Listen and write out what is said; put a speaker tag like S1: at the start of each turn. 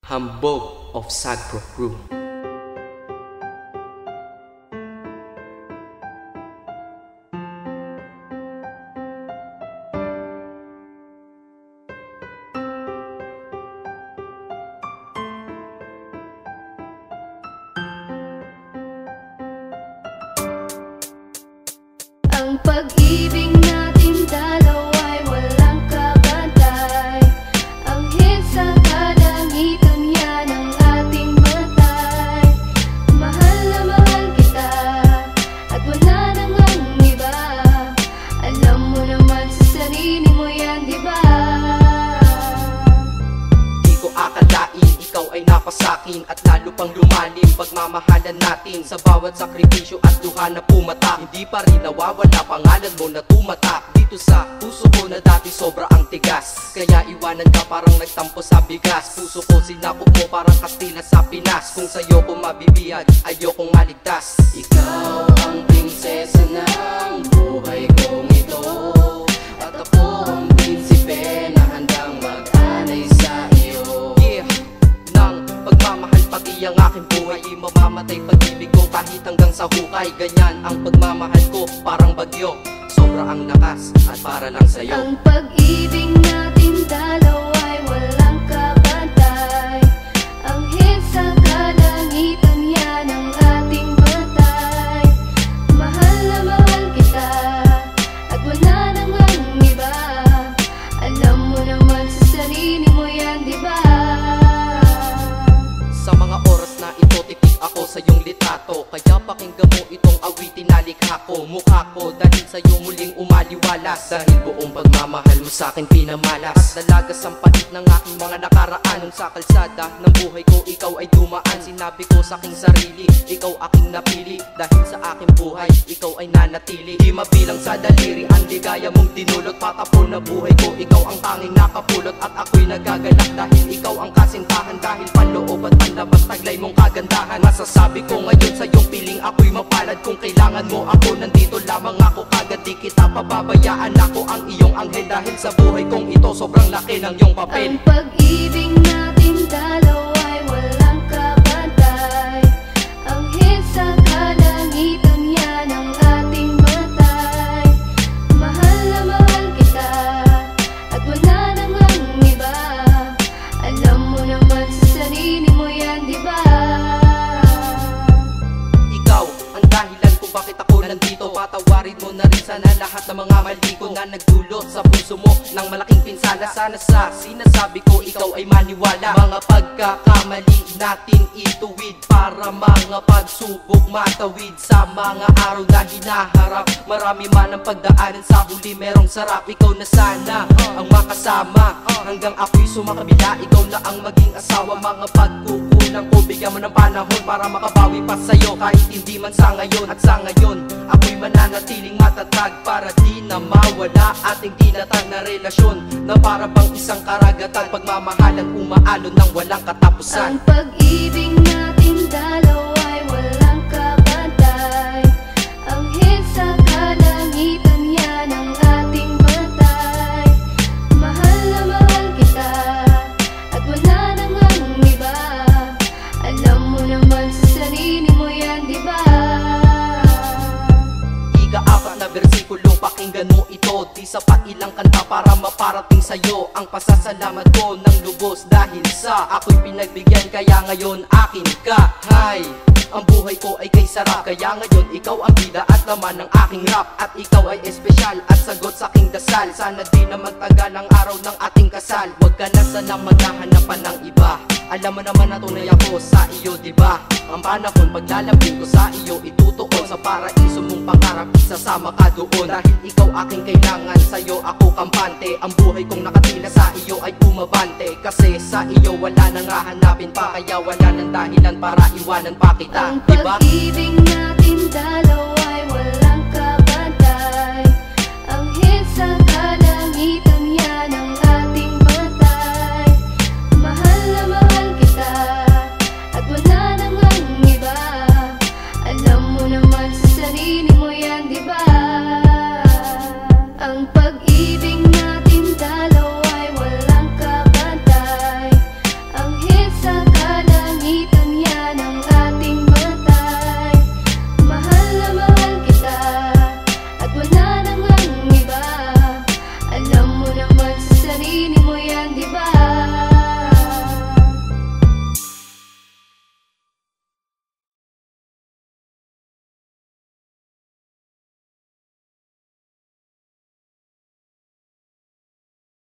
S1: Hambog of Sagpro Crew.
S2: Ang pag-ibig natin dalawa ay walang kabantay. Ang hit sa kalangitan yan ang ating matay. Mahal na mahal kita at wala nang ang iba. Alam mo naman sa sarili mo yan, diba?
S1: Di ko akalain, ikaw ay napasakin at lalo pang lumalim pagmamahalan natin. Sa bawat sakripisyo at luha na pumatak, hindi pa rin nawawala pangalan mo na tumatak dito sa puso ko na dati sobra ang tigas. Kaya iwanan ka parang nagtampo sa bigas. Puso ko sinakop mo parang Kastila sa Pinas. Kung sa'yo ko mabibiyag, ayokong maligtas. Ikaw ang prinsesa ng buhay kong ito, at ako ang prinsipe na handang mag-anay sa iyo. Yeah, nang pagmamahal pati ang aking buhay, di mamamatay pag-ibig ko kahit hanggang sa hukay. Ganyan ang pagmamahal ko, parang bagyo, sobra ang lakas at para lang sa'yo.
S2: Ang pag-ibig natin dalawa ay walang kabantay. Ang hit sa kalangitan yan ang ating matay. Mahal na mahal kita at wala nang ang iba. Alam mo naman sa sarili mo yan, diba?
S1: Sa mga oras na ito, tipik ako sa iyong litrato. Kaya pakinggan mo itong awitin na likha ko. Mukha ko dahil sa'yo muling umaliwalas. Dahil buong pagmamahal mo sa'kin pinamalas. At dalagas ang pait ng aking mga nakaraan. Nung sa kalsada ng buhay ko, ikaw ay dumaan. Sinabi ko sa aking sarili, ikaw aking napili. Dahil sa aking buhay, ikaw ay nanatili. Di mabilang sa daliri ang ligaya mong dinulot. Patapon na buhay ko, ikaw ang tanging nakapulot. At ako'y nagagalak dahil ikaw ang kasintahan. Dahil panloob at panlabas taglay mong kagandahan. Masasabi ko ngayon sa iyong piling ako'y mapalad. Kung kailangan mo ako, nandito lamang ako kagad. Di kita pababayaan, ako ang iyong anghel. Dahil sa buhay kong ito, sobrang laki ng iyong papel.
S2: Ang pag-ibig natin dalawa ay walang kabantay. Ang hit sa kalangitan yan ang ating matay. Mahal na mahal kita at wala nang ang iba. Alam mo naman sa sarili mo yan, diba?
S1: Ikaw ang dahilan kung bakit ako nandito. Patawarin mo na rin sana lahat ng mga mali ko na nagdulot sa puso mo ng malaking pinsala. Sana sa sinasabi ko ikaw ay maniwala. Mga pagkakamali natin ituwid para mga pagsubok matawid. Sa mga araw na hinaharap, marami man ang pagdaanan, sa huli merong sarap. Ikaw na sana ang makasama hanggang ako'y sumakabila. Ikaw na ang maging asawa. Mga pagkukulang ko, bigyan mo ng panahon para makabawi pa sa'yo. Kahit hindi man sa ngayon, at sa ngayon ako'y mananatiling matatag para di na mawala ating tinatag na relasyon na para bang isang karagatan. Pagmamahalan umaalon ng walang katapusan.
S2: Ang pag-ibig natin dalawa ay walang kabantay. Ang hit sa kalangitan yan ang ating matay. Mahal na mahal kita at wala nang ang iba. Alam mo naman sa sarili mo yan, diba?
S1: Ika-4 na bersikulo, pakinggan mo ito. Di sapat ilang kanta para maparating sa'yo ang pasasalamat ko ng lubos. Dahil sa ako'y pinagbigyan, kaya ngayon akin ka. Hay, ang buhay ko ay kay sarap. Kaya ngayon ikaw ang bida at laman ng aking rap. At ikaw ay espesyal at sagot sa aking dasal. Sana di na magtagal ang araw ng ating kasal. Huwag ka na sana maghahanapan ng iba. Alam mo naman na tunay ako sa iyo, diba? Ang panahon paglalambing ko sa iyo, itutuon sa paraiso mong pangarap, isasama ka doon. Dahil ikaw aking kailangan, sa'yo ako kampante. Ang buhay kong nakatila sa iyo ay umabante. Kasi sa iyo wala nang hahanapin pa. Kaya wala nang dahilan para iwanan pa kita,
S2: Ang
S1: diba?
S2: pag-ibig natin dalawa